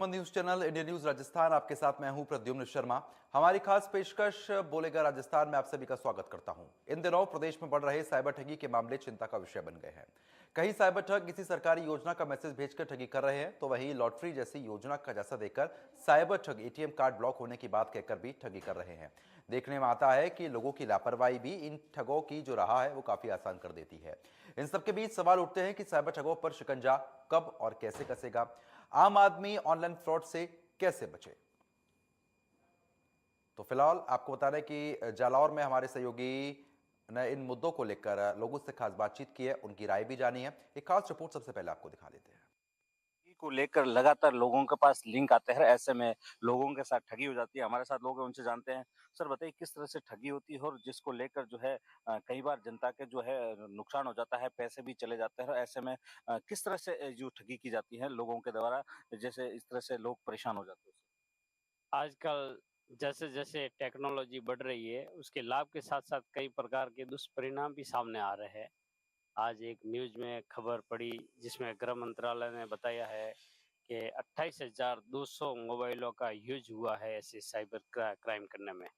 News channel India news Rajasthan, आपके साथ मैं हूं प्रद्युम्न शर्मा। हमारी खास पेशकश बोलेगा राजस्थान में आप सभी का स्वागत करता हूं। इन दिनों प्रदेश में बढ़ रहे साइबर ठगी के मामले चिंता का विषय बन गए हैं। कई साइबर ठग किसी सरकारी योजना का मैसेज भेजकर ठगी कर रहे हैं, तो वहीं लॉटरी जैसी योजना का जैसा देकर साइबर ठग एटीएम कार्ड ब्लॉक होने की बात कहकर भी ठगी कर रहे हैं। देखने में आता है कि लोगों की लापरवाही भी इन ठगों की जो राह है वो काफी आसान कर देती है। इन सबके बीच सवाल उठते हैं कि साइबर ठगों पर शिकंजा कब और कैसे कसेगा, आम आदमी ऑनलाइन फ्रॉड से कैसे बचे। तो फिलहाल आपको बता रहे कि जालौर में हमारे सहयोगी ने इन मुद्दों को लेकर लोगों से खास बातचीत की है, उनकी राय भी जानी है। एक खास रिपोर्ट सबसे पहले आपको दिखा देते हैं। को लेकर लगातार लोगों के पास लिंक आते हैं, ऐसे में लोगों के साथ ठगी हो जाती है। हमारे साथ लोग हैं, उनसे जानते हैं। सर बताइए किस तरह से ठगी होती है और जिसको लेकर जो है कई बार जनता के जो है नुकसान हो जाता है, पैसे भी चले जाते हैं। और ऐसे में किस तरह से जो ठगी की जाती है लोगों के द्वारा, जैसे इस तरह से लोग परेशान हो जाते हैं। आजकल जैसे-जैसे टेक्नोलॉजी बढ़ रही है, उसके लाभ के साथ-साथ कई प्रकार के दुष्परिणाम भी सामने आ रहे हैं। आज एक न्यूज़ में खबर पड़ी जिसमें गृह मंत्रालय ने बताया है कि 28,200 मोबाइलों का यूज़ हुआ है ऐसे साइबर क्राइम करने में,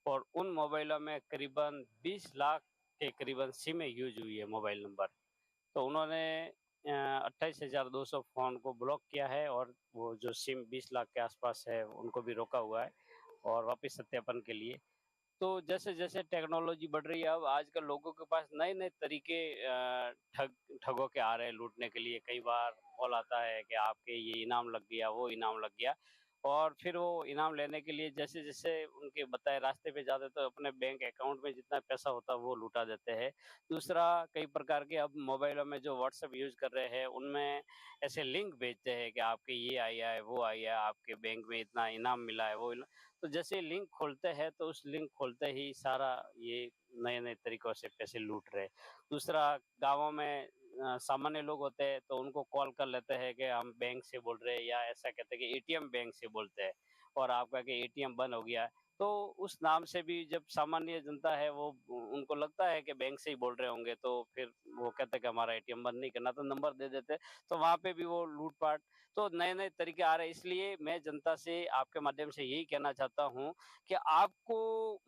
और उन मोबाइलों में करीबन 20 लाख के करीबन सिमें यूज़ हुई है, मोबाइल नंबर। तो उन्होंने 28,200 फ़ोन को ब्लॉक किया है, और वो जो सिम 20 लाख के आसपास है उनको भी रोका हुआ है, और वापस सत्यापन के लिए। तो जैसे-जैसे टेक्नोलॉजी बढ़ रही है, अब आजकल लोगों के पास नए-नए तरीके ठगों के आ रहे हैं लूटने के लिए। कई बार कॉल आता है कि आपके ये इनाम लग गया, वो इनाम लग गया, और फिर वो इनाम लेने के लिए जैसे-जैसे उनके बताए रास्ते पे जाते तो अपने बैंक अकाउंट में जितना पैसा होता है वो लुटा देते हैं। दूसरा, कई प्रकार के अब मोबाइलों में जो व्हाट्सएप यूज़ कर रहे हैं उनमें ऐसे लिंक भेजते हैं कि आपके ये आया है, वो आया है, आपके बैंक में इतना इनाम मिला है, वो तो जैसे लिंक खोलते हैं तो उस लिंक खोलते ही सारा ये नए-नए तरीकों से पैसे लूट रहे हैं। दूसरा, गाँवों में सामान्य लोग होते हैं तो उनको कॉल कर लेते हैं कि हम बैंक से बोल रहे हैं, या ऐसा कहते हैं कि एटीएम बैंक से बोलते हैं, और आपका कि एटीएम बंद हो गया है। तो उस नाम से भी जब सामान्य जनता है वो उनको लगता है कि बैंक से ही बोल रहे होंगे, तो फिर वो कहते हैं कि हमारा एटीएम बंद नहीं करना, तो नंबर दे देते हैं। तो वहाँ पे भी वो लूट-पाट, तो नए-नए तरीके आ रहे हैं। इसलिए मैं जनता से आपके माध्यम से यही कहना चाहता हूँ कि आपको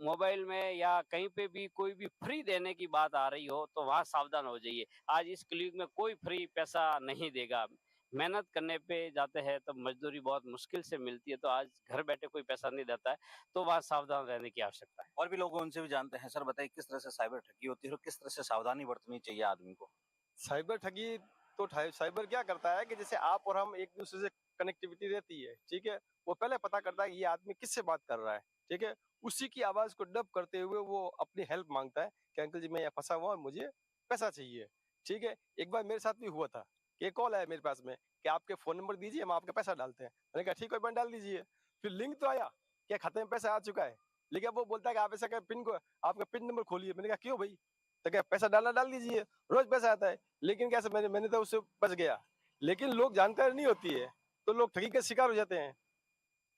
मोबाइल में या कहीं पे भी कोई भी फ्री देने की बात आ रही हो, तो वहाँ सावधान हो जाइए। आज इस कलयुग में कोई फ्री पैसा नहीं देगा। मेहनत करने पे जाते हैं तो मज़दूरी बहुत मुश्किल से मिलती है, तो आज घर बैठे कोई पैसा नहीं देता है, तो वहाँ सावधान रहने की आवश्यकता है। और भी लोग हैं, उनसे भी जानते हैं। सर बताइए किस तरह से साइबर ठगी होती है और किस तरह से सावधानी बरतनी चाहिए आदमी को। साइबर ठगी तो साइबर क्या करता है कि जैसे आप और हम एक दूसरे से कनेक्टिविटी रहती है, ठीक है। वो पहले पता करता है कि ये आदमी किससे बात कर रहा है, ठीक है। उसी की आवाज को डब करते हुए वो अपनी हेल्प मांगता है कि अंकल जी मैं यहाँ फंसा हुआ हूँ, मुझे पैसा चाहिए, ठीक है। एक बार मेरे साथ भी हुआ था कि एक कॉल आया मेरे पास में कि आपके फोन नंबर दीजिए, हम आपका पैसा डालते हैं। मैंने कहा ठीक है, बन डाल दीजिए। फिर लिंक तो आया कि खाते में पैसा आ चुका है, लेकिन अब वो बोलता है कि आप ऐसा क्या पिन को आपका पिन नंबर खोलिए। मैंने कहा क्यों भाई? तो क्या पैसा डालना डाल दीजिए, रोज पैसा आता है। लेकिन कैसे मैंने मैंने तो उससे बच गया। लेकिन लोग जानकारी नहीं होती है, तो लोग ठगी के शिकार हो जाते हैं।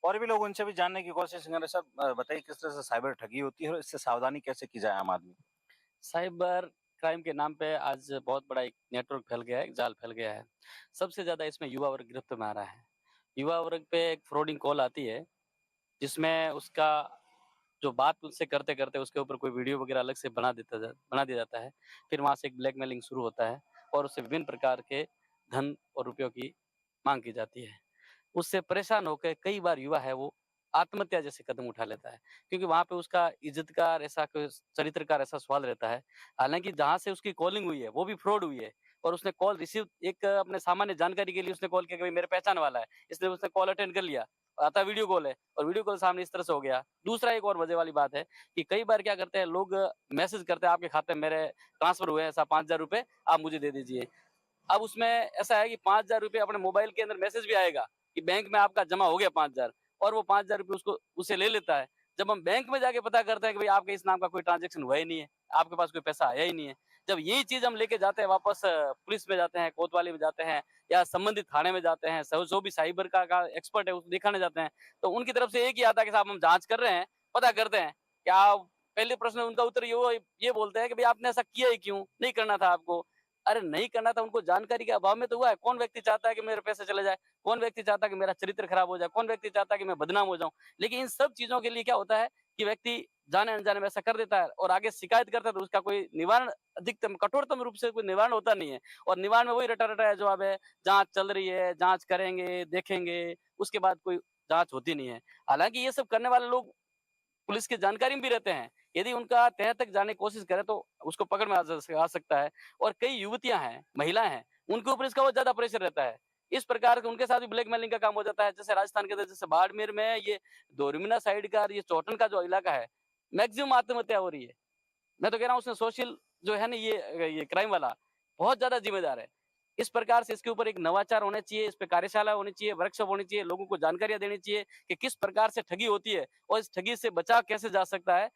और भी लोग उनसे भी जानने की कोशिश करें। सर बताइए किस तरह से साइबर ठगी होती है और इससे सावधानी कैसे की जाए आम आदमी को? साइबर क्राइम के नाम पे आज बहुत बड़ा एक नेटवर्क फैल गया है, एक जाल फैल गया है। सबसे ज़्यादा इसमें युवा वर्ग गिरफ्त में आ रहा है। युवा वर्ग पे एक फ्रॉडिंग कॉल आती है, जिसमें उसका जो बात उससे करते-करते उसके ऊपर कोई वीडियो वगैरह अलग से बना दिया जाता है। फिर वहाँ से एक ब्लैकमेलिंग शुरू होता है, और उससे विभिन्न प्रकार के धन और रुपयों की माँग की जाती है। उससे परेशान होकर कई बार युवा है वो आत्महत्या जैसे कदम उठा लेता है, क्योंकि वहाँ पे उसका इज़्ज़तकार ऐसा कोई चरित्रकार ऐसा सवाल रहता है। हालाँकि जहाँ से उसकी कॉलिंग हुई है वो भी फ्रॉड हुई है, और उसने कॉल रिसीव एक अपने सामान्य जानकारी के लिए उसने कॉल किया कि भाई मेरे पहचान वाला है, इसलिए उसने कॉल अटेंड कर लिया। आता वीडियो कॉल है, और वीडियो कॉल सामने इस तरह से हो गया। दूसरा एक और मज़े वाली बात है कि कई बार क्या करते हैं लोग, मैसेज करते हैं आपके खाते में मेरे ट्रांसफर हुए हैं ऐसा 5,000 रुपए, आप मुझे दे दीजिए। अब उसमें ऐसा है कि 5,000 रुपए अपने मोबाइल के अंदर मैसेज भी आएगा कि बैंक में आपका जमा हो गया 5,000, और वो 5,000 रुपए उसको उससे ले लेता है। जब हम बैंक में जाके पता करते हैं कि भाई आपके इस नाम का कोई ट्रांज़ैक्शन हुआ ही नहीं है, आपके पास कोई पैसा आया ही नहीं है। जब यही चीज़ हम लेके जाते हैं वापस पुलिस में जाते हैं, कोतवाली में जाते हैं, या संबंधित थाने में जाते हैं, जो भी साइबर का एक्सपर्ट है उसको दिखाने जाते हैं, तो उनकी तरफ से एक ही आता है कि साहब हम जाँच कर रहे हैं, पता करते हैं। क्या पहले प्रश्न उनका उत्तर ये बोलते हैं कि भई आपने ऐसा किया ही क्यों? नहीं करना था आपको। अरे नहीं करना था, उनको जानकारी के अभाव में तो हुआ है। कौन व्यक्ति चाहता है कि मेरे पैसे चले जाए? कौन व्यक्ति चाहता है कि मेरा चरित्र खराब हो जाए? कौन व्यक्ति चाहता है कि मैं बदनाम हो जाऊँ? लेकिन इन सब चीज़ों के लिए क्या होता है कि व्यक्ति जाने-अनजाने में ऐसा कर देता है और आगे शिकायत करता है, तो उसका कोई निवारण, अधिकतम कठोरतम रूप से कोई निवारण होता नहीं है। और निवारण में वही रटा-रटाया जवाब है, जाँच चल रही है, जाँच करेंगे, देखेंगे, उसके बाद कोई जाँच होती नहीं है। हालाँकि ये सब करने वाले लोग पुलिस की जानकारी में भी रहते हैं। यदि उनका तह तक जाने की कोशिश करें तो उसको पकड़ में आ सकता है। और कई युवतियाँ हैं, महिलाएँ हैं, उनके ऊपर इसका बहुत ज़्यादा प्रेशर रहता है। इस प्रकार के उनके साथ भी ब्लैकमेलिंग का काम हो जाता है। जैसे राजस्थान के अंदर, जैसे बाड़मेर में ये दोरमीना साइड का और ये चौटन का जो इलाका है, मैक्सिमम आत्महत्या हो रही है। मैं तो कह रहा हूँ उसमें सोशल जो है ना, ये क्राइम वाला बहुत ज़्यादा ज़िम्मेदार है। इस प्रकार से इसके ऊपर एक नवाचार होना चाहिए, इस पे कार्यशाला होनी चाहिए, वर्कशॉप होनी चाहिए, लोगों को जानकारियाँ देनी चाहिए कि किस प्रकार से ठगी होती है और इस ठगी से बचा कैसे जा सकता है,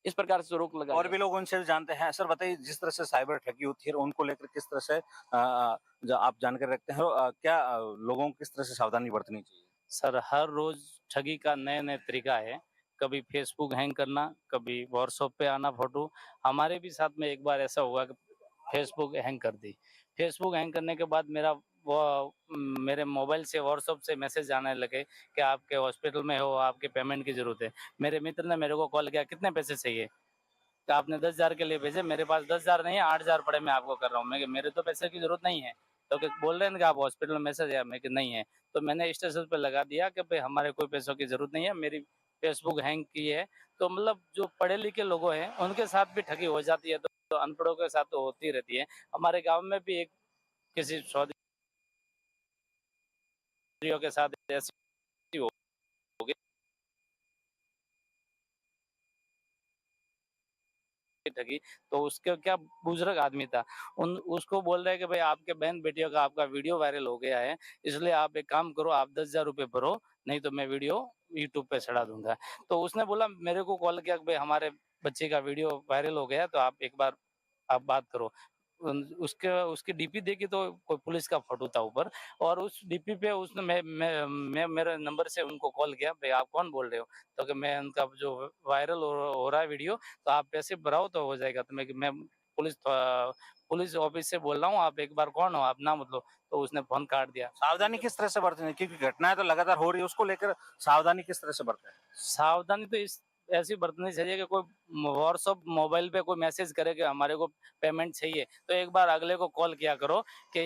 इस प्रकार से रोक लगाई और जाए। भी लोग उनसे जानते हैं। सर बताइए, जिस तरह से साइबर ठगी होती है उनको लेकर किस तरह से जो आप जानकारी रखते हैं, क्या लोगों को किस तरह से सावधानी बरतनी चाहिए? सर, हर रोज ठगी का नए-नए तरीका है। कभी फेसबुक हैंग करना, कभी व्हाट्सएप पे आना फ़ोटो। हमारे भी साथ में एक बार ऐसा हुआ कि फेसबुक हैंग कर दी। फेसबुक हैंग करने के बाद मेरे मोबाइल से व्हाट्सएप से मैसेज आने लगे कि आपके हॉस्पिटल में हो, आपके पेमेंट की ज़रूरत है। मेरे मित्र ने मेरे को कॉल किया, कितने पैसे चाहिए? तो आपने 10,000 के लिए भेजे, मेरे पास 10,000 नहीं है, 8,000 पड़े, मैं आपको कर रहा हूँ। मैं मेरे तो पैसे की ज़रूरत नहीं है। तो बोल रहे हैं कि आप हॉस्पिटल में मैसेज है, मैं कि नहीं है। तो मैंने स्टेटस पे लगा दिया कि भाई हमारे कोई पैसों की ज़रूरत नहीं है, मेरी फेसबुक हैंग की है। तो मतलब जो पढ़े-लिखे लोग हैं, उनके साथ भी ठगी हो जाती है, तो अनपढ़ों के साथ तो होती रहती है। हमारे गाँव में भी एक किसी चौधरी के साथ ऐसी हो गई ठगी। तो उसका क्या, बुजुर्ग आदमी था, उन उसको बोल रहे हैं कि भाई आपके बहन बेटियों का आपका वीडियो वायरल हो गया है, इसलिए आप एक काम करो, आप 10,000 रुपए भरो, नहीं तो मैं वीडियो यूट्यूब पे चढ़ा दूंगा। तो उसने बोला, मेरे को कॉल किया कि भाई हमारे बच्चे का वीडियो वायरल हो गया, तो आप एक बार आप बात करो। उसके उसकी डीपी देखी तो कोई पुलिस का फोटो था ऊपर, और उस डीपी पे उसने मैं मेरे नंबर से उनको कॉल किया, भाई आप कौन बोल रहे हो? तो कि मैं उनका जो वायरल हो रहा है वीडियो, तो आप पैसे भराओ तो हो जाएगा। तो मैं पुलिस ऑफिस से बोल रहा हूँ, आप एक बार कौन हो, आप नाम मतलब। तो उसने फोन काट दिया। सावधानी किस तरह से बरतनी है? क्योंकि घटनाएं तो लगातार हो रही है, उसको लेकर सावधानी किस तरह से बरतें? सावधानी तो इस ऐसी बरतनी चाहिए कि कोई व्हाट्सअप मोबाइल पे कोई मैसेज करे कि हमारे को पेमेंट चाहिए, तो एक बार अगले को कॉल किया करो कि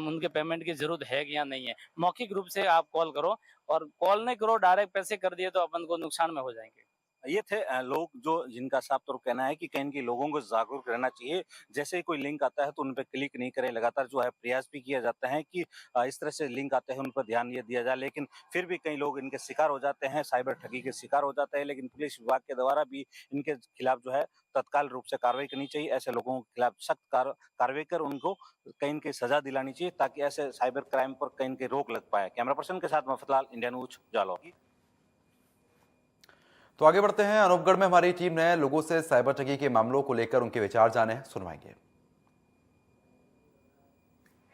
उनके पेमेंट की जरूरत है कि या नहीं है। मौखिक रूप से आप कॉल करो, और कॉल नहीं करो, डायरेक्ट पैसे कर दिए तो अपन को नुकसान में हो जाएंगे। ये थे लोग जो जिनका साफ तौर कहना है कि कहीं न कहीं लोगों को जागरूक रहना चाहिए। जैसे ही कोई लिंक आता है तो उन पे क्लिक नहीं करें। लगातार जो है प्रयास भी किया जाता है कि इस तरह से लिंक आते हैं उन पर ध्यान ये दिया जाए, लेकिन फिर भी कई लोग इनके शिकार हो जाते हैं, साइबर ठगी के शिकार हो जाते हैं। लेकिन पुलिस विभाग के द्वारा भी इनके खिलाफ जो है तत्काल रूप से कार्रवाई करनी चाहिए। ऐसे लोगों के खिलाफ सख्त कार्रवाई कर उनको कहीं न कहीं सजा दिलानी चाहिए, ताकि ऐसे साइबर क्राइम पर कहीं न कहीं रोक लग पाए। कैमरा पर्सन के साथ मफतलाल, इंडिया न्यूज़, जालौर। तो आगे बढ़ते हैं। अनूपगढ़ में हमारी टीम ने लोगों से साइबर ठगी के मामलों को लेकर उनके विचार जाने, सुनवाएंगे।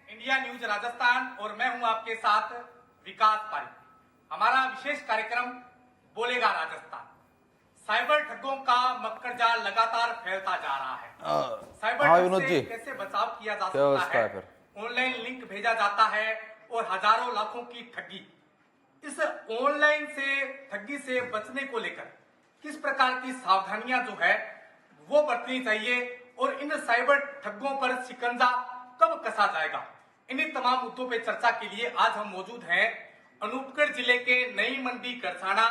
इंडिया न्यूज राजस्थान और मैं हूं आपके साथ विकास पारिक। हमारा विशेष कार्यक्रम बोलेगा राजस्थान। साइबर ठगों का मक्कर जाल लगातार फैलता जा रहा है। साइबर ठग से कैसे बचाव किया जा सकता है? ऑनलाइन लिंक भेजा जाता है और हजारों लाखों की ठगी। इस ऑनलाइन से ठगी से बचने को लेकर किस प्रकार की सावधानियां जो है वो बरतनी चाहिए, और इन साइबर ठगों पर शिकंजा कब कसा जाएगा, इन्हीं तमाम मुद्दों पे चर्चा के लिए आज हम मौजूद हैं अनूपगढ़ जिले के Nai Mandi करसाना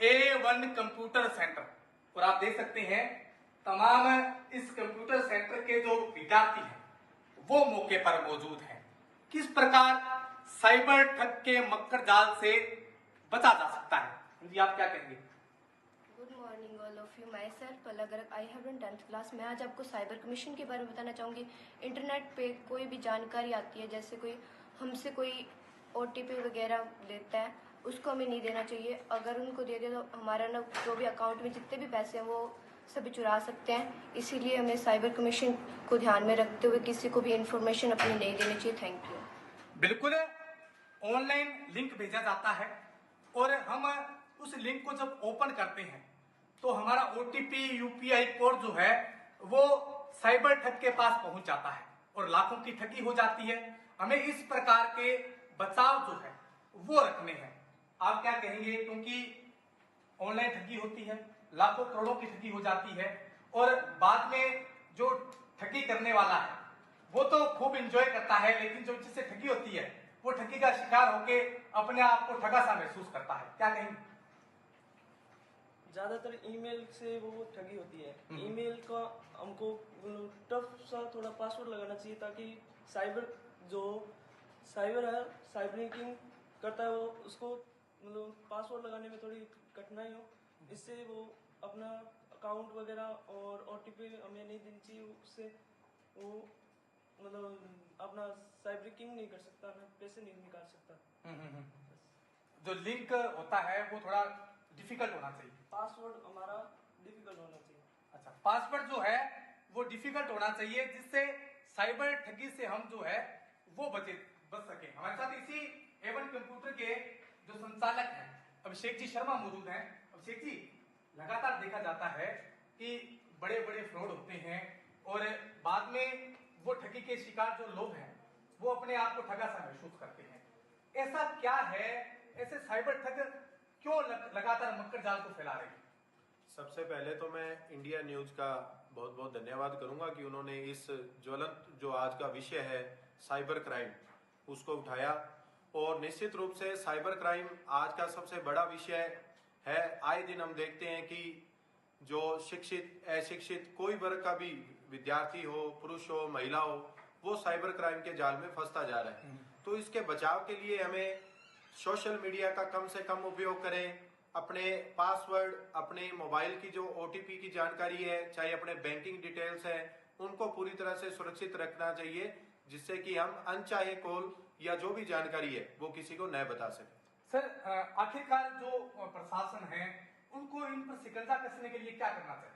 A1 computer centre. और आप देख सकते हैं तमाम इस कंप्यूटर सेंटर के जो विद्यार्थी हैं वो मौके पर मौजूद हैं। किस प्रकार साइबर ठग के मक्कर जाल से बचा जा सकता है, जी आप क्या कहेंगे? Good morning all of you. My self Palak Garg, I have done 10th class. मैं आज आपको साइबर कमीशन के बारे में बताना चाहूँगी। इंटरनेट पे कोई भी जानकारी आती है, जैसे कोई हमसे कोई OTP वगैरह लेता है, उसको हमें नहीं देना चाहिए। अगर उनको दे दे तो हमारा ना जो भी अकाउंट में जितने भी पैसे हैं वो सभी चुरा सकते हैं। इसीलिए हमें साइबर कमीशन को ध्यान में रखते हुए किसी को भी इंफॉर्मेशन अपनी नहीं देनी चाहिए। Thank you. बिल्कुल, ऑनलाइन लिंक भेजा जाता है और हम उस लिंक को जब ओपन करते हैं तो हमारा OTP UPI कोड जो है वो साइबर ठग के पास पहुंच जाता है। और लाखों की ठगी हो जाती है। हमें इस प्रकार के बचाव जो है वो रखने हैं। आप क्या कहेंगे, क्योंकि ऑनलाइन ठगी होती है, लाखों करोड़ों की ठगी हो जाती है और बाद में जो ठगी करने वाला है वो तो खूब एंजॉय करता है, लेकिन जो जिससे ठगी होती है वो ठगी का शिकार होके अपने आप को ठगा सा महसूस करता है। क्या कहेंगे? ज़्यादातर ईमेल से वो ठगी होती है। ईमेल का हमको टफ सा थोड़ा पासवर्ड लगाना चाहिए ताकि साइबर है, साइबरिंग करता है वो, उसको मतलब पासवर्ड लगाने में थोड़ी कठिनाई हो, इससे वो अपना अकाउंट वगैरह और OTP हमें नहीं देनी चाहिए, उससे वो मतलब अपना साइबरिंग नहीं कर सकता, पैसे नहीं निकाल सकता। जो लिंक होता है वो थोड़ा डिफिकल्ट होना चाहिए। पासवर्ड हमारा डिफिकल्ट होना चाहिए। अच्छा, पासवर्ड जो है वो डिफिकल्ट होना चाहिए जिससे साइबर ठगी से हम जो है वो बच सके। हमारे साथ इसी एवन कंप्यूटर के जो संचालक हैं अभिषेक जी शर्मा मौजूद हैं। अभिषेक जी, लगातार देखा जाता है कि बड़े बड़े फ्रॉड होते हैं और बाद में वो ठगी के शिकार जो लोग हैं वो अपने आप को ठगा सा महसूस करते हैं। ऐसा क्या है, ऐसे साइबर ठग क्यों लगातार मक्कर जाल को फैला रहे हैं? सबसे पहले तो मैं इंडिया न्यूज का बहुत बहुत धन्यवाद करूंगा कि उन्होंने इस ज्वलंत जो आज का विषय है साइबर क्राइम उसको उठाया। और निश्चित रूप से साइबर क्राइम आज का सबसे बड़ा विषय है। आए दिन हम देखते हैं कि जो शिक्षित अशिक्षित कोई वर्ग का भी विद्यार्थी हो, पुरुष हो, महिला हो, वो साइबर क्राइम के जाल में फंसता जा रहा है। तो इसके बचाव के लिए हमें सोशल मीडिया का कम से कम उपयोग करें। अपने पासवर्ड, अपने मोबाइल की जो OTP की जानकारी है, चाहे अपने बैंकिंग डिटेल्स है, उनको पूरी तरह से सुरक्षित रखना चाहिए जिससे कि हम अनचाहे कॉल या जो भी जानकारी है वो किसी को न बता सके। सर, आखिरकार जो प्रशासन है उनको इन पर शिकंजा कसने के लिए क्या करना चाहिए?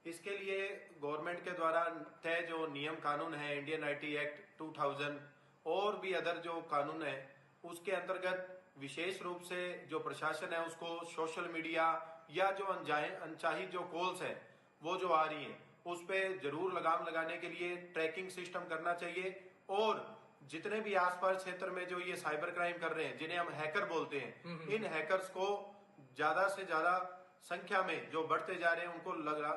इसके लिए गवर्नमेंट के द्वारा तय जो नियम कानून है, इंडियन IT एक्ट 2000 और भी अदर जो कानून है, उसके अंतर्गत विशेष रूप से जो प्रशासन है उसको सोशल मीडिया या जो अनचाही जो कॉल्स है वो जो आ रही है उस पर जरूर लगाम लगाने के लिए ट्रैकिंग सिस्टम करना चाहिए। और जितने भी आसपास क्षेत्र में जो ये साइबर क्राइम कर रहे हैं, जिन्हें हम हैकर बोलते हैं, इन हैकर्स को ज्यादा से ज्यादा संख्या में जो बढ़ते जा रहे हैं उनको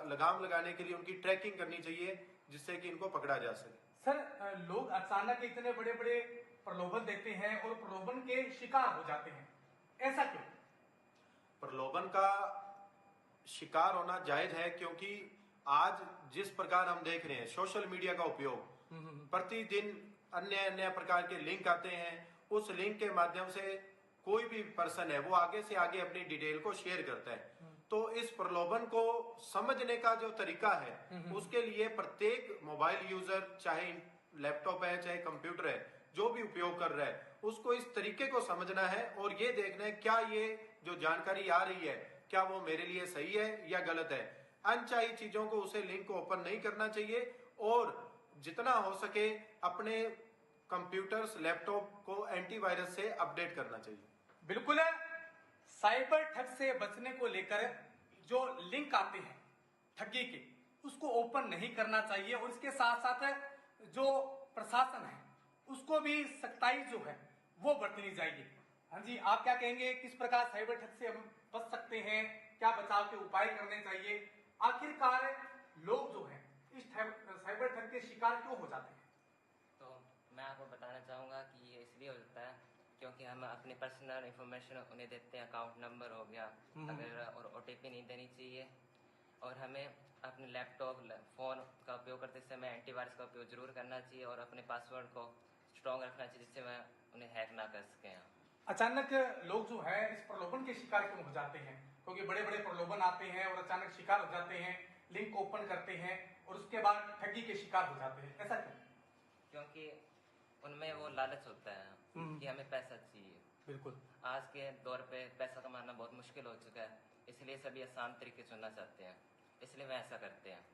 लगाम लगाने के लिए उनकी ट्रैकिंग करनी चाहिए जिससे कि इनको पकड़ा जा सके। सर, लोग अचानक इतने बड़े बड़े प्रलोभन देते हैं और प्रलोभन के शिकार हो जाते हैं, ऐसा क्यों? प्रलोभन का शिकार होना जायज है क्योंकि आज जिस प्रकार हम देख रहे हैं सोशल मीडिया का उपयोग, प्रतिदिन अन्य अन्य प्रकार के लिंक आते हैं। उस लिंक के माध्यम से कोई भी पर्सन है वो आगे से आगे अपनी डिटेल को शेयर करता है। तो इस प्रलोभन को समझने का जो तरीका है उसके लिए प्रत्येक मोबाइल यूजर, चाहे लैपटॉप है चाहे कंप्यूटर है, जो भी उपयोग कर रहा है उसको इस तरीके को समझना है और ये देखना है क्या ये जो जानकारी आ रही है क्या वो मेरे लिए सही है या गलत है। अनचाही चीजों को, उसे लिंक को ओपन नहीं करना चाहिए और जितना हो सके अपने कंप्यूटर्स, लैपटॉप को एंटीवायरस से अपडेट करना चाहिए। बिल्कुल है। साइबर ठग से बचने को लेकर जो लिंक आते हैं ठगी के, उसको ओपन नहीं करना चाहिए और इसके साथ साथ जो प्रशासन है उसको भी सख्ताई जो है वो बरतनी चाहिए। हाँ जी, आप क्या कहेंगे, किस प्रकार साइबर ठग से हम बच सकते हैं, क्या बचाव के उपाय करने चाहिए? आखिरकार लोग जो है इस साइबर ठग के शिकार क्यों हो जाते हैं? तो मैं आपको बताना चाहूँगा कि ये इसलिए हो जाता है क्योंकि हम अपनी पर्सनल इंफॉर्मेशन उन्हें देते हैं, अकाउंट नंबर हो गया अगर, और OTP नहीं देनी चाहिए। और हमें अपने लैपटॉप, फ़ोन का उपयोग करते समय एंटीवायरस का उपयोग जरूर करना चाहिए और अपने पासवर्ड को स्ट्रॉन्ग रखना चाहिए जिससे वह उन्हें हैक ना कर सकें। अचानक लोग जो है इस प्रलोभन के शिकार क्यों हो जाते हैं? क्योंकि बड़े बड़े प्रलोभन आते हैं और अचानक शिकार हो जाते हैं, लिंक ओपन करते हैं और उसके बाद ठगी के शिकार हो जाते हैं, ऐसा क्यों? क्योंकि उनमें वो लालच होता है कि हमें पैसा चाहिए। बिल्कुल, आज के दौर पे पैसा कमाना बहुत मुश्किल हो चुका है, इसलिए सभी आसान तरीके चुनना चाहते हैं, इसलिए वह ऐसा करते हैं।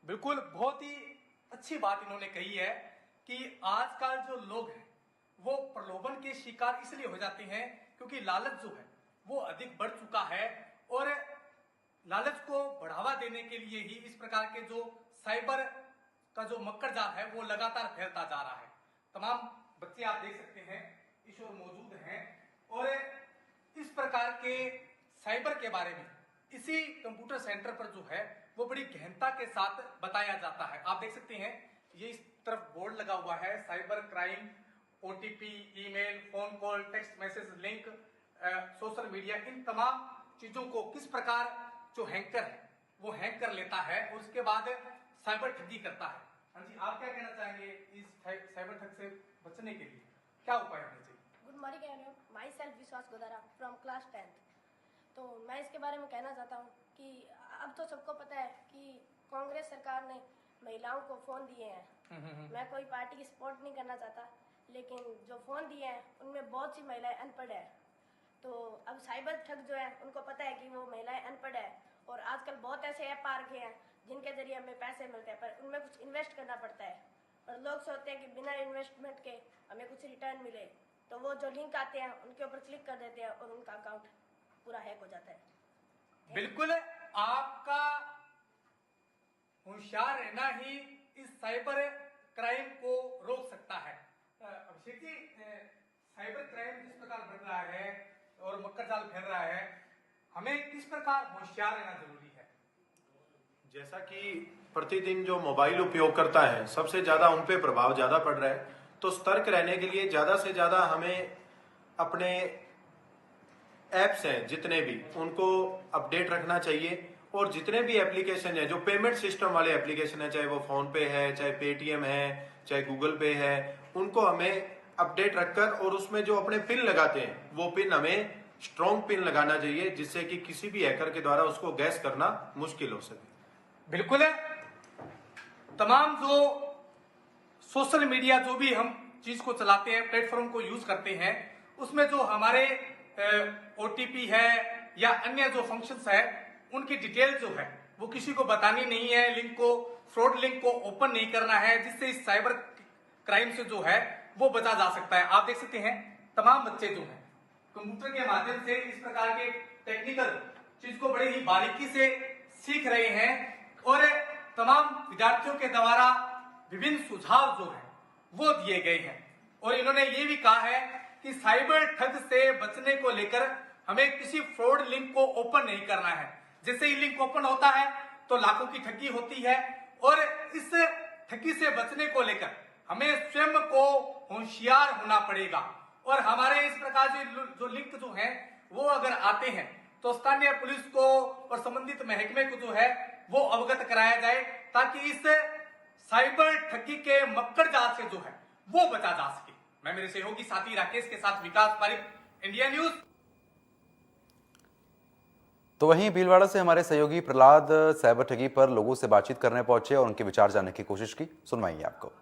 बिल्कुल, बहुत ही अच्छी बात इन्होंने कही है कि आजकल जो लोग हैं वो प्रलोभन के शिकार इसलिए हो जाते हैं क्योंकि लालच जो है वो अधिक बढ़ चुका है और लालच को बढ़ावा देने के लिए ही इस प्रकार के जो साइबर का जो मक्कर जाल है वो लगातार फैलता जा रहा है। तमाम बच्चे आप देख सकते हैं इस ओर मौजूद हैं और इस प्रकार के साइबर के बारे में इसी कंप्यूटर सेंटर पर जो है वो बड़ी गहनता के साथ बताया जाता है। आप देख सकते हैं ये इस तरफ बोर्ड लगा हुआ है, cyber crime, OTP, email, phone call, text message, link, social media, इन तमाम चीजों को किस प्रकार जो हैकर है वो हैक कर लेता है और उसके बाद साइबर ठगी करता है। हाँ जी, आप क्या कहना चाहेंगे इस साइबर ठग से बचने के लिए क्या उपाय होने चाहिए? Good morning everyone, my self विश्वास गोदारा फ्रॉम क्लास 10th। तो मैं इसके बारे में कहना चाहता हूँ कि अब तो सबको पता है कि कांग्रेस सरकार ने महिलाओं को फ़ोन दिए हैं। मैं कोई पार्टी की सपोर्ट नहीं करना चाहता, लेकिन जो फ़ोन दिए हैं उनमें बहुत सी महिलाएं अनपढ़ है। तो अब साइबर ठग जो है उनको पता है कि वो महिलाएं अनपढ़ है और आजकल बहुत ऐसे ऐप आ रखे हैं जिनके जरिए हमें पैसे मिलते हैं, पर उनमें कुछ इन्वेस्ट करना पड़ता है और लोग सोचते हैं कि बिना इन्वेस्टमेंट के हमें कुछ रिटर्न मिले, तो वो जो लिंक आते हैं उनके ऊपर क्लिक कर देते हैं और उनका अकाउंट पूरा हैक हो जाता है। बिल्कुल, आपका होशियार रहना ही इस साइबर क्राइम को रोक सकता है। अभिषेक जी, साइबर क्राइम जिस प्रकार बढ़ रहा है और मक्कर जाल फैल रहा है, हमें किस प्रकार होशियार रहना जरूरी है? जैसा कि प्रतिदिन जो मोबाइल उपयोग करता है सबसे ज्यादा उन पे प्रभाव ज्यादा पड़ रहा है, तो सतर्क रहने के लिए ज्यादा से ज्यादा हमें अपने एप्स हैं जितने भी उनको अपडेट रखना चाहिए और जितने भी एप्लीकेशन है जो पेमेंट सिस्टम वाले एप्लीकेशन है, चाहे वो फोन पे है, चाहे पेटीएम है, चाहे गूगल पे है, उनको हमें अपडेट रखकर और उसमें जो अपने पिन लगाते हैं वो पिन हमें स्ट्रॉन्ग पिन लगाना चाहिए जिससे कि किसी भी हैकर के द्वारा उसको गैस करना मुश्किल हो सके। बिल्कुल है, तमाम जो सोशल मीडिया जो भी हम चीज को चलाते हैं, प्लेटफॉर्म को यूज करते हैं, उसमें जो हमारे ओटीपी है या अन्य जो फंक्शंस है उनकी डिटेल जो है वो किसी को बतानी नहीं है, लिंक को, फ्रॉड लिंक को ओपन नहीं करना है, जिससे इस साइबर क्राइम से जो है वो बचा जा सकता है। आप देख सकते हैं तमाम बच्चे जो हैं कंप्यूटर के माध्यम से इस प्रकार के टेक्निकल चीज को बड़े ही बारीकी से सीख रहे हैं और तमाम विद्यार्थियों के द्वारा विभिन्न सुझाव जो है वो दिए गए हैं और इन्होंने ये भी कहा है कि साइबर ठग से बचने को लेकर हमें किसी फ्रॉड लिंक को ओपन नहीं करना है। जैसे ही लिंक ओपन होता है तो लाखों की ठगी होती है और इस ठगी से बचने को लेकर हमें स्वयं को होशियार होना पड़ेगा और हमारे इस प्रकार जो लिंक जो है वो अगर आते हैं तो स्थानीय पुलिस को और संबंधित महकमे को जो है वो अवगत कराया जाए ताकि इस साइबर ठगी के मक्कर जाल से जो है वो बचा जा सके। मैं मेरे सहयोगी साथी राकेश के साथ विकास पारिक, इंडिया न्यूज। तो वहीं भीलवाड़ा से हमारे सहयोगी प्रहलाद साइबर ठगी पर लोगों से बातचीत करने पहुंचे और उनके विचार जानने की कोशिश की। सुनवाइए आपको।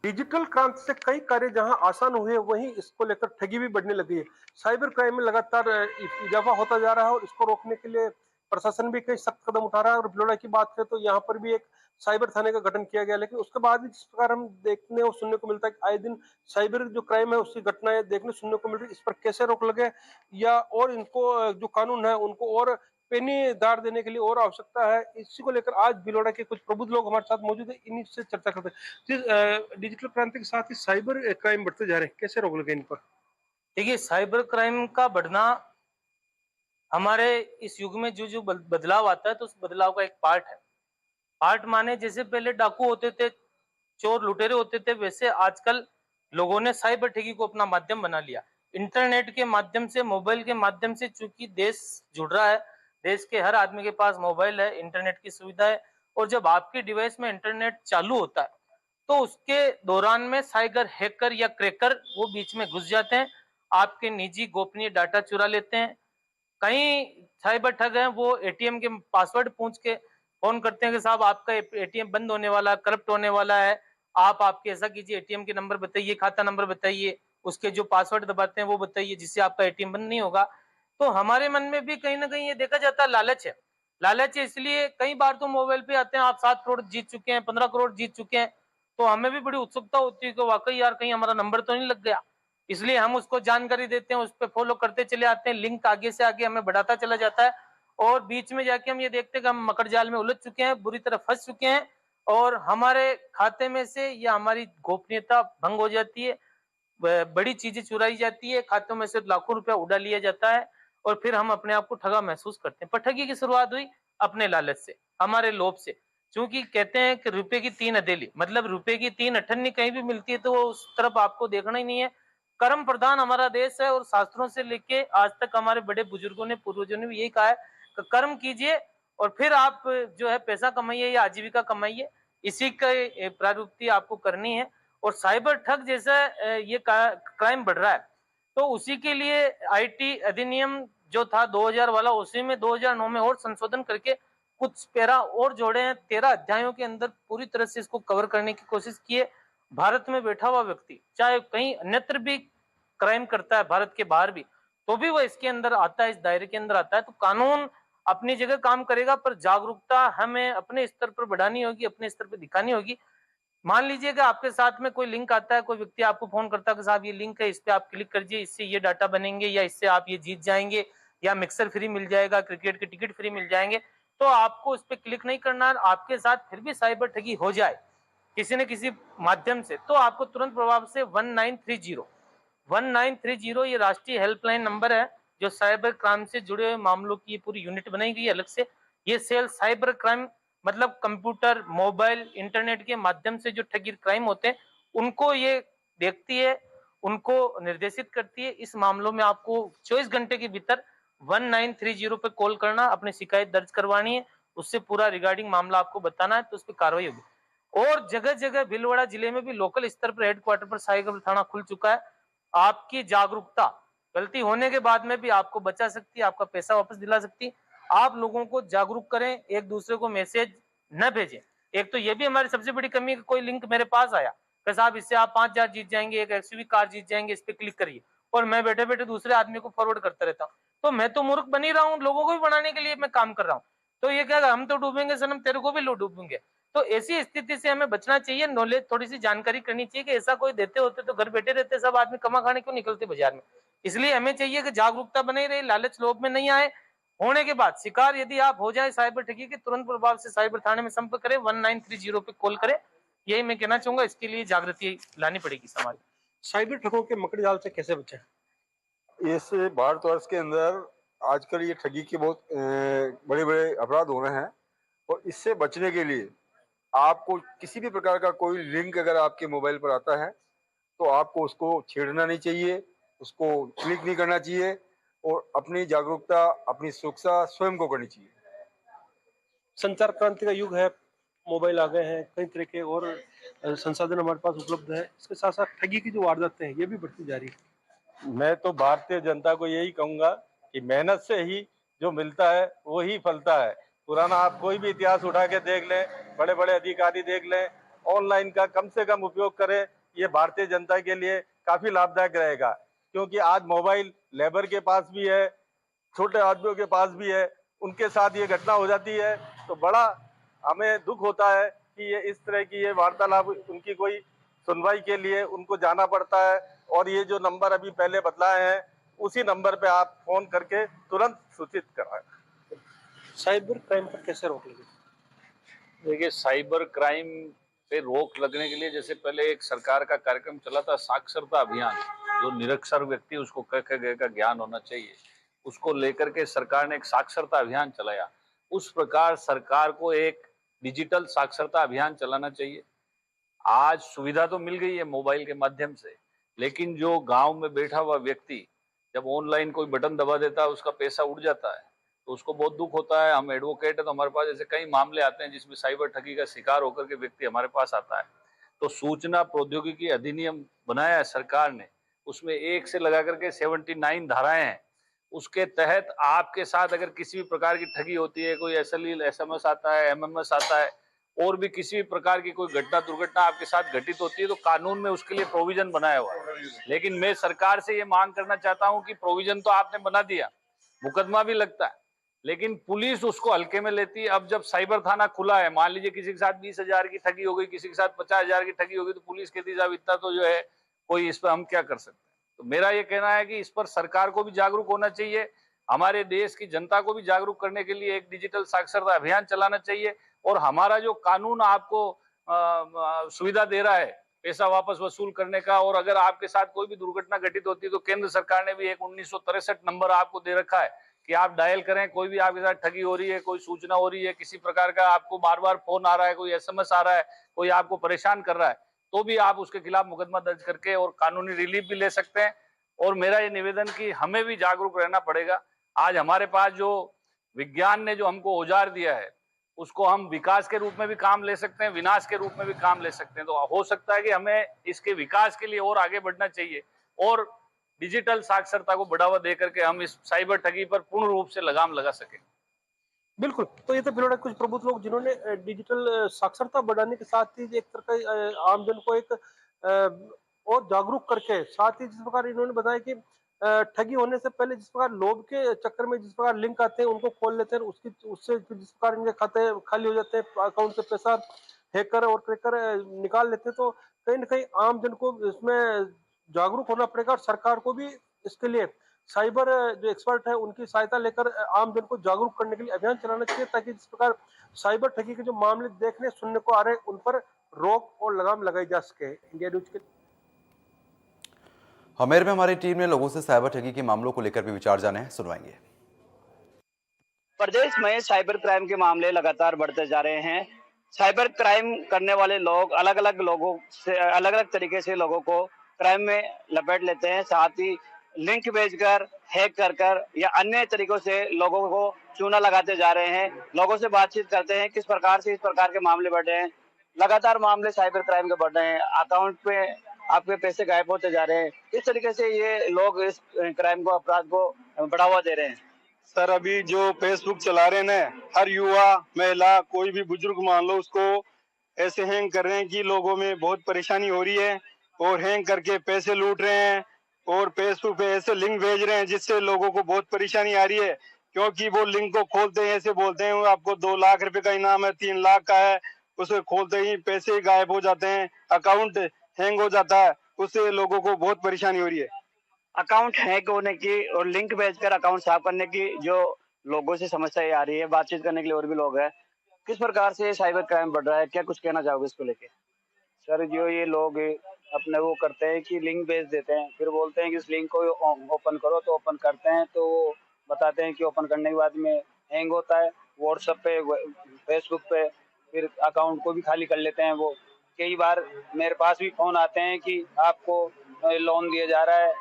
डिजिटल क्रांति से कई कार्य जहां आसान हुए वहीं इसको लेकर ठगी भी बढ़ने लगी है। साइबर क्राइम में लगातार इजाफा होता जा रहा है और इसको रोकने के लिए प्रशासन भी कई सख्त कदम उठा रहा है। और भीलवाड़ा की बात करें तो यहाँ पर भी एक साइबर थाने का गठन किया गया, लेकिन उसके बाद भी जिस प्रकार हम देखने और सुनने को मिलता है कि आए दिन साइबर जो क्राइम है उसकी घटनाएं देखने सुनने को मिल रही है। इस पर कैसे रोक लगे या और इनको जो कानून है उनको और पेनीदार देने के लिए और आवश्यकता है, इसी को लेकर आज भीलवाड़ा के कुछ प्रबुद्ध लोग हमारे साथ मौजूद है, इन्हीं से चर्चा करते हैं। डिजिटल क्रांति के साथ ही साइबर क्राइम बढ़ते जा रहे हैं, कैसे रोक लगे इन पर? देखिए, साइबर क्राइम का बढ़ना हमारे इस युग में जो बदलाव आता है तो उस बदलाव का एक पार्ट है। पार्ट माने जैसे पहले डाकू होते थे, चोर लुटेरे होते थे, वैसे आजकल लोगों ने साइबर ठगी को अपना माध्यम बना लिया। इंटरनेट के माध्यम से, मोबाइल के माध्यम से, चूंकि देश जुड़ रहा है, देश के हर आदमी के पास मोबाइल है, इंटरनेट की सुविधा है और जब आपके डिवाइस में इंटरनेट चालू होता है तो उसके दौरान में साइबर हैकर या क्रैकर वो बीच में घुस जाते हैं, आपके निजी गोपनीय डाटा चुरा लेते हैं। कई साइबर ठग हैं वो एटीएम के पासवर्ड पूछ के फोन करते हैं कि साहब आपका एटीएम बंद होने वाला, करप्ट होने वाला है, आप आपके ऐसा कीजिए, एटीएम के नंबर बताइए, खाता नंबर बताइए, उसके जो पासवर्ड दबाते हैं वो बताइए जिससे आपका एटीएम बंद नहीं होगा। तो हमारे मन में भी कहीं ना कहीं ये देखा जाता है लालच है। लालच है इसलिए कई बार तो मोबाइल पे आते हैं आप 7 करोड़ जीत चुके हैं, 15 करोड़ जीत चुके हैं, तो हमें भी बड़ी उत्सुकता होती है कि वाकई यार कहीं हमारा नंबर तो नहीं लग गया, इसलिए हम उसको जानकारी देते हैं, उस पर फॉलो करते चले आते हैं, लिंक आगे से आगे हमें बढ़ाता चला जाता है और बीच में जाके हम ये देखते हैं कि हम मकर जाल में उलझ चुके हैं, बुरी तरह फंस चुके हैं और हमारे खाते में से या हमारी गोपनीयता भंग हो जाती है, बड़ी चीजें चुराई जाती है, खातों में से लाखों रुपया उड़ा लिया जाता है और फिर हम अपने आप को ठगा महसूस करते हैं। पर ठगी की शुरुआत हुई अपने लालच से, हमारे लोभ से। क्योंकि कहते हैं कि रुपए की 3 हथेली, मतलब रुपए की 3 अठन्नी कहीं भी मिलती है तो वो उस तरफ आपको देखना ही नहीं है। कर्म प्रधान हमारा देश है और शास्त्रों से लेके आज तक हमारे बड़े बुजुर्गों ने, पूर्वजों ने भी यही कहा है कि कर्म कीजिए और फिर आप जो है पैसा कमाइए या आजीविका कमाइए, इसी का प्रवृत्ति आपको करनी है। और साइबर ठग जैसा ये क्राइम बढ़ रहा है, तो उसी के लिए आईटी अधिनियम जो था 2000 वाला, उसी में 2009 में और संशोधन करके कुछ पैरा और जोड़े हैं। 13 अध्यायों के अंदर पूरी तरह से इसको कवर करने की कोशिश की है। भारत में बैठा हुआ व्यक्ति चाहे कहीं अन्यत्र भी क्राइम करता है, भारत के बाहर भी, तो भी वो इसके अंदर आता है, इस दायरे के अंदर आता है। तो कानून अपनी जगह काम करेगा, पर जागरूकता हमें अपने स्तर पर बढ़ानी होगी, अपने स्तर पर दिखानी होगी। मान लीजिए कि आपके साथ में कोई लिंक आता है, कोई व्यक्ति आपको फोन करता है कि साहब ये लिंक है, इस पे आप क्लिक करिए, इससे ये डाटा बनेंगे या इससे आप ये जीत जाएंगे या मिक्सर फ्री मिल जाएगा, क्रिकेट के टिकट फ्री मिल जाएंगे, तो आपको उस पे क्लिक नहीं करना। आपके साथ फिर भी साइबर ठगी हो जाए किसी न किसी माध्यम से, तो आपको तुरंत प्रभाव से 1930 ये राष्ट्रीय हेल्पलाइन नंबर है, जो साइबर क्राइम से जुड़े हुए मामलों की पूरी यूनिट बनाई गई है अलग से। ये सेल साइबर क्राइम मतलब कंप्यूटर, मोबाइल, इंटरनेट के माध्यम से जो ठगी क्राइम होते हैं उनको ये देखती है, उनको निर्देशित करती है। इस मामलों में आपको 24 घंटे के भीतर 1930 पे कॉल करना, अपनी शिकायत दर्ज करवानी है, उससे पूरा रिगार्डिंग मामला आपको बताना है, तो उस पर कार्रवाई होगी। और जगह जगह भीलवाड़ा जिले में भी लोकल स्तर पर हेडक्वार्टर पर साइबर थाना खुल चुका है। आपकी जागरूकता गलती होने के बाद में भी आपको बचा सकती है, आपका पैसा वापस दिला सकती है। आप लोगों को जागरूक करें, एक दूसरे को मैसेज न भेजें। एक तो ये भी हमारी सबसे बड़ी कमी है कि कोई लिंक मेरे पास आया कि साहब इससे आप 5000 जीत जाएंगे, एक एक्सयूवी कार जीत जाएंगे, इस पे क्लिक करिए, और मैं बैठे बैठे दूसरे आदमी को फॉरवर्ड करता रहता हूँ, तो मैं तो मूर्ख बन ही रहा हूँ, लोगों को भी बनाने के लिए मैं काम कर रहा हूँ। तो ये क्या, हम तो डूबेंगे सनम, तेरे को भी लो डूबेंगे। तो ऐसी स्थिति से हमें बचना चाहिए। नॉलेज, थोड़ी सी जानकारी करनी चाहिए कि ऐसा कोई देते होते तो घर बैठे रहते सब आदमी, कमा खाने क्यों निकलते बाजार में। इसलिए हमें चाहिए कि जागरूकता बनी रहे, लालच लोभ में नहीं आए। होने के बाद शिकार यदि आप हो जाए साइबर ठगी के, तुरंत प्रभाव से साइबर थाने में संपर्क करें, 1930 पे कॉल करें। यही मैं कहना चाहूंगा, इसके लिए जागृति लानी पड़ेगी समाज। साइबर ठगों के मकड़ जाल से कैसे बचें? इस भारतवर्ष के अंदर आजकल ये ठगी के बहुत बड़े बड़े अपराध हो रहे हैं, और इससे बचने के लिए आपको किसी भी प्रकार का कोई लिंक अगर आपके मोबाइल पर आता है तो आपको उसको छेड़ना नहीं चाहिए, उसको क्लिक नहीं करना चाहिए, और अपनी जागरूकता, अपनी सुरक्षा स्वयं को करनी चाहिए। संचार क्रांति का युग है, मोबाइल आ गए हैं, कई तरह के और संसाधन हमारे पास उपलब्ध है। इसके साथ साथ ठगी की जो वारदातें हैं ये भी बढ़ती जा रही है। मैं तो भारतीय जनता को यही कहूंगा कि मेहनत से ही जो मिलता है वो ही फलता है। पुराना आप कोई भी इतिहास उठा के देख लें, बड़े बड़े अधिकारी देख लें, ऑनलाइन का कम से कम उपयोग करें। ये भारतीय जनता के लिए काफी लाभदायक रहेगा, क्योंकि आज मोबाइल लेबर के पास भी है, छोटे आदमियों के पास भी है, उनके साथ ये घटना हो जाती है तो बड़ा हमें दुख होता है कि ये इस तरह की ये वार्तालाप, उनकी कोई सुनवाई के लिए उनको जाना पड़ता है। और ये जो नंबर अभी पहले बदलाए हैं उसी नंबर पे आप फोन करके तुरंत सूचित कराएं। साइबर क्राइम पर कैसे रोक लगे? देखिए, साइबर क्राइम पे रोक लगने के लिए जैसे पहले एक सरकार का कार्यक्रम चला था साक्षरता अभियान, जो निरक्षर व्यक्ति उसको क ख ग का ज्ञान होना चाहिए, उसको लेकर के सरकार ने एक साक्षरता अभियान चलाया। उस प्रकार सरकार को एक डिजिटल साक्षरता अभियान चलाना चाहिए। आज सुविधा तो मिल गई है मोबाइल के माध्यम से, लेकिन जो गांव में बैठा हुआ व्यक्ति जब ऑनलाइन कोई बटन दबा देता है उसका पैसा उड़ जाता है, तो उसको बहुत दुख होता है। हम एडवोकेट है तो हमारे पास ऐसे कई मामले आते हैं जिसमें साइबर ठगी का शिकार होकर के व्यक्ति हमारे पास आता है। तो सूचना प्रौद्योगिकी अधिनियम बनाया है सरकार ने, उसमें 1 से लगा करके 79 धाराएं हैं। उसके तहत आपके साथ अगर किसी भी प्रकार की ठगी होती है, कोई अश्लील SMS आता है, MMS आता है, और भी किसी भी प्रकार की कोई घटना दुर्घटना आपके साथ घटित होती है, तो कानून में उसके लिए प्रोविजन बनाया हुआ है। लेकिन मैं सरकार से ये मांग करना चाहता हूं कि प्रोविजन तो आपने बना दिया, मुकदमा भी लगता है, लेकिन पुलिस उसको हल्के में लेती है। अब जब साइबर थाना खुला है, मान लीजिए किसी के साथ 20,000 की ठगी हो गई, किसी के साथ 50,000 की ठगी हो गई, तो पुलिस कहती है साहब इतना तो जो है कोई, इस पर हम क्या कर सकते हैं। तो मेरा ये कहना है कि इस पर सरकार को भी जागरूक होना चाहिए, हमारे देश की जनता को भी जागरूक करने के लिए एक डिजिटल साक्षरता अभियान चलाना चाहिए, और हमारा जो कानून आपको सुविधा दे रहा है पैसा वापस वसूल करने का, और अगर आपके साथ कोई भी दुर्घटना घटित होती है तो केंद्र सरकार ने भी एक 1963 नंबर आपको दे रखा है कि आप डायल करें, कोई भी आपके साथ ठगी हो रही है, कोई सूचना हो रही है, किसी प्रकार का आपको बार बार फोन आ रहा है, कोई SMS आ रहा है, कोई आपको परेशान कर रहा है, तो भी आप उसके खिलाफ मुकदमा दर्ज करके और कानूनी रिलीफ भी ले सकते हैं। और मेरा ये निवेदन कि हमें भी जागरूक रहना पड़ेगा। आज हमारे पास जो विज्ञान ने जो हमको औजार दिया है उसको हम विकास के रूप में भी काम ले सकते हैं, विनाश के रूप में भी काम ले सकते हैं। तो हो सकता है कि हमें इसके विकास के लिए और आगे बढ़ना चाहिए और डिजिटल साक्षरता को बढ़ावा देकर के हम इस साइबर ठगी पर पूर्ण रूप से लगाम लगा सकें। बिल्कुल, तो ये तो बिलोड़ा कुछ प्रबुद्ध लोग जिन्होंने डिजिटल साक्षरता बढ़ाने के साथ ही एक तरह का आमजन को एक और जागरूक करके, साथ ही जिस प्रकार इन्होंने बताया कि ठगी होने से पहले जिस प्रकार लोभ के चक्कर में जिस प्रकार लिंक आते हैं उनको खोल लेते हैं, उससे जिस प्रकार इनके खाते खाली हो जाते हैं, अकाउंट से पैसा हैकर और क्रैकर निकाल लेते हैं, तो कहीं ना कहीं आमजन को इसमें जागरूक होना पड़ेगा और सरकार को भी इसके लिए साइबर जो एक्सपर्ट है उनकी सहायता लेकर आम जन को जागरूक करने के लिए अभियान चलाना चाहिए, ताकि जिस प्रकार साइबर ठगी के जो मामले देखने सुनने को आ रहे हैं उन पर रोक और लगाम लगाई जा सके। इंडिया न्यूज के हमेर में हमारी टीम ने लोगों से साइबर ठगी के मामलों को लेकर भी विचार जाने हैं, सुनवाएंगे। प्रदेश में साइबर क्राइम के मामले लगातार बढ़ते जा रहे हैं। साइबर क्राइम करने वाले लोग अलग अलग लोगों से अलग अलग तरीके से लोगों को क्राइम में लपेट लेते हैं, साथ ही लिंक भेजकर, हैक कर या अन्य तरीकों से लोगों को चूना लगाते जा रहे हैं। लोगों से बातचीत करते हैं किस प्रकार से इस प्रकार के मामले बढ़ रहे हैं। लगातार मामले साइबर क्राइम के बढ़ रहे हैं, अकाउंट पे आपके पैसे गायब होते जा रहे हैं। इस तरीके से ये लोग इस क्राइम को, अपराध को बढ़ावा दे रहे हैं। सर अभी जो फेसबुक चला रहे हैं ना, हर युवा, महिला, कोई भी बुजुर्ग मान लो, उसको ऐसे हैंग कर रहे हैं कि लोगों में बहुत परेशानी हो रही है और हैंग करके पैसे लूट रहे हैं और फेसबुक पे ऐसे लिंक भेज रहे हैं जिससे लोगों को बहुत परेशानी आ रही है, क्योंकि वो लिंक को खोलते हैं, ऐसे बोलते हैं आपको 2 लाख रुपए का इनाम है, 3 लाख का है, उसे खोलते ही पैसे गायब हो जाते हैं, अकाउंट हैंग हो जाता है, उससे लोगों को बहुत परेशानी हो रही है। अकाउंट हैक होने की और लिंक भेजकर अकाउंट साफ करने की जो लोगों से समस्या आ रही है, बातचीत करने के लिए और भी लोग हैं, किस प्रकार से साइबर क्राइम बढ़ रहा है, क्या कुछ कहना चाहोगे इसको लेके? सर जो ये लोग अपने वो करते हैं कि लिंक भेज देते हैं, फिर बोलते हैं कि इस लिंक को ओपन करो, तो ओपन करते हैं तो बताते हैं कि ओपन करने के बाद में हैंग होता है, व्हाट्सएप पे, फेसबुक पे, फिर अकाउंट को भी खाली कर लेते हैं। वो कई बार मेरे पास भी फोन आते हैं कि आपको लोन दिया जा रहा है,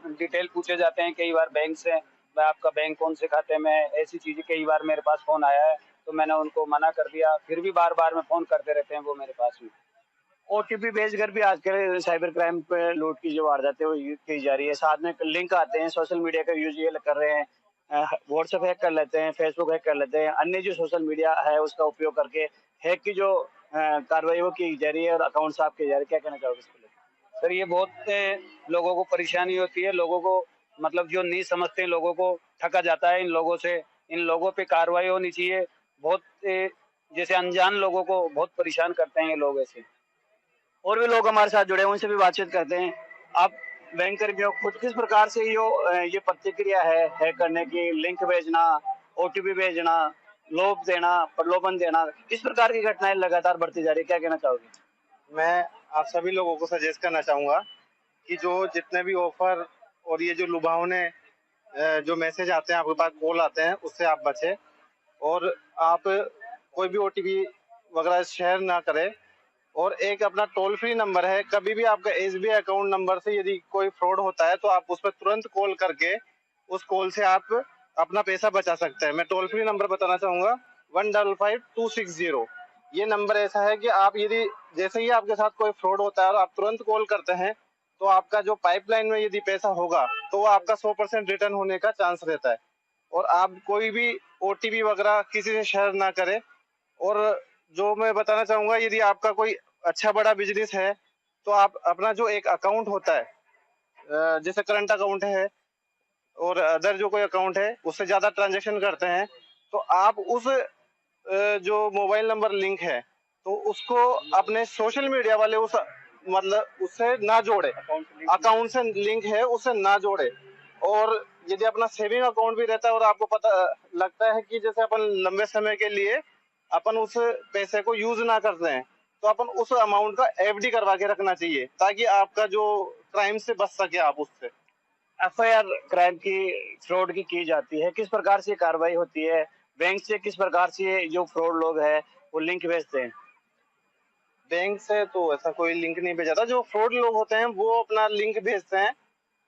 डिटेल पूछे जाते हैं कई बार बैंक से, मैं आपका बैंक कौन से खाते में है, ऐसी चीजें कई बार मेरे पास फोन आया है, तो मैंने उनको मना कर दिया, फिर भी बार बार में फोन करते रहते हैं वो मेरे पास भी। OTP भेजकर भी आजकल साइबर क्राइम पे लूट की जो वारदातें वो की जा रही है। साथ में लिंक आते हैं, सोशल मीडिया का यूज ये कर रहे हैं, व्हाट्सएप हैक कर लेते हैं, फेसबुक हैक कर लेते हैं, अन्य जो सोशल मीडिया है उसका उपयोग करके हैक की जो कार्रवाई वो की जा रही है और अकाउंट साफ किए जा रहे हैं। क्या कहना चाहोगे इसके लिए? सर ये बहुत लोगों को परेशानी होती है, लोगों को मतलब जो नहीं समझते लोगों को ठगा जाता है इन लोगों से, इन लोगों पे कार्रवाई होनी चाहिए। बहुत जैसे अनजान लोगों को बहुत परेशान करते हैं ये लोग ऐसे। और भी लोग हमारे साथ जुड़े हैं, उनसे भी बातचीत करते हैं। आप बैंक कर्मी हो, खुद किस प्रकार से ये प्रतिक्रिया है हैक करने की, लिंक भेजना, OTP भेजना, लोभ देना, प्रलोभन देना, इस प्रकार की घटनाएं लगातार बढ़ती जा रही है, क्या कहना चाहोगे? मैं आप सभी लोगों को सजेस्ट करना चाहूँगा कि जो जितने भी ऑफर और ये जो लुभावने जो मैसेज आते हैं, आपके पास कॉल आते हैं, उससे आप बचें और आप कोई भी OTP वगैरह शेयर ना करें। और एक अपना टोल फ्री नंबर है, कभी भी आपका SBI अकाउंट नंबर से यदि कोई फ्रॉड होता है तो आप उस पर तुरंत कॉल करके उस कॉल से आप अपना पैसा बचा सकते हैं। मैं टोल फ्री नंबर बताना चाहूँगा 155260। ये नंबर ऐसा है कि आप यदि जैसे ही आपके साथ कोई फ्रॉड होता है और आप तुरंत कॉल करते हैं तो आपका जो पाइपलाइन में यदि पैसा होगा तो वो आपका 100% रिटर्न होने का चांस रहता है। और आप कोई भी OTP वगैरह किसी से शेयर ना करें। और जो मैं बताना चाहूँगा, यदि आपका कोई अच्छा बड़ा बिजनेस है तो आप अपना जो एक अकाउंट होता है, जैसे करंट अकाउंट है और अदर जो कोई अकाउंट है उससे ज़्यादा ट्रांजैक्शन करते हैं, तो आप उस जो मोबाइल नंबर लिंक है तो उसको अपने सोशल मीडिया वाले उस मतलब उससे ना जोड़े, अकाउंट से लिंक है उससे ना जोड़े। और यदि अपना सेविंग अकाउंट भी रहता है और आपको पता लगता है कि जैसे अपन लंबे समय के लिए अपन उस पैसे को यूज ना करते हैं, तो अपन उस अमाउंट का एफडी करवा के रखना चाहिए, ताकि आपका जो क्राइम से बच सके आप उससे। एफआईआर क्राइम की फ्रॉड की जाती है, किस प्रकार से कार्रवाई होती है? बैंक से किस प्रकार से जो फ्रॉड लोग हैं वो लिंक भेजते हैं? बैंक से तो ऐसा कोई लिंक नहीं भेजा था। जो फ्रॉड लोग होते हैं वो अपना लिंक भेजते हैं,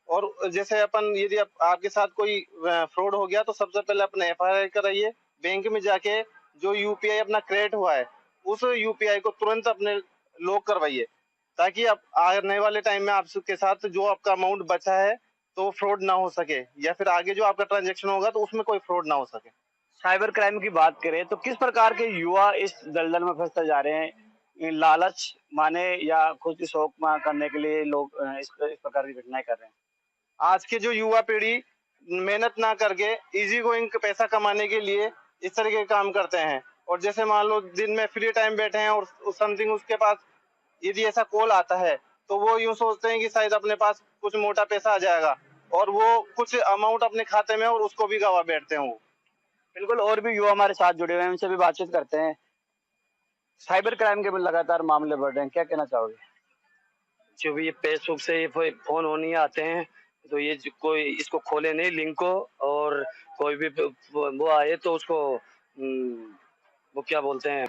और जैसे अपन यदि आपके साथ कोई फ्रॉड हो गया तो सबसे पहले अपने एफआईआर कराइए। बैंक में जाके जो यूपीआई अपना क्रिएट हुआ है उस यूपीआई को तुरंत अपने लॉक करवाइए, ताकि अब आने वाले टाइम में आपके साथ जो आपका अमाउंट बचा है तो फ्रॉड ना हो सके, या फिर आगे जो आपका ट्रांजैक्शन होगा तो उसमें कोई फ्रॉड ना हो सके। साइबर क्राइम की बात करें तो किस प्रकार के युवा इस दलदल में फंसते जा रहे हैं? लालच माने या खुद की शौक करने के लिए लोग इस प्रकार की घटनाएं कर रहे हैं। आज के जो युवा पीढ़ी मेहनत ना करके इजी गोइंग पैसा कमाने के लिए इस तरह के काम करते हैं, और जैसे मान लो दिन में फ्री टाइम बैठे हैं और समथिंग उसके पास यदि ऐसा कॉल आता है तो वो यूं सोचते हैं कि शायद अपने पास कुछ मोटा पैसा आ जाएगा, और वो कुछ अमाउंट अपने खाते में और उसको भी गवा बैठते हैं वो। बिल्कुल, और भी युवा हमारे साथ जुड़े हुए हैं, उनसे भी बातचीत करते हैं। साइबर क्राइम के लगातार मामले बढ़ रहे हैं, क्या कहना चाहोगे? जो भी ये फेसबुक से ये फोन होने आते हैं तो ये कोई इसको खोले नहीं लिंक को, और कोई भी वो आए तो उसको वो क्या बोलते हैं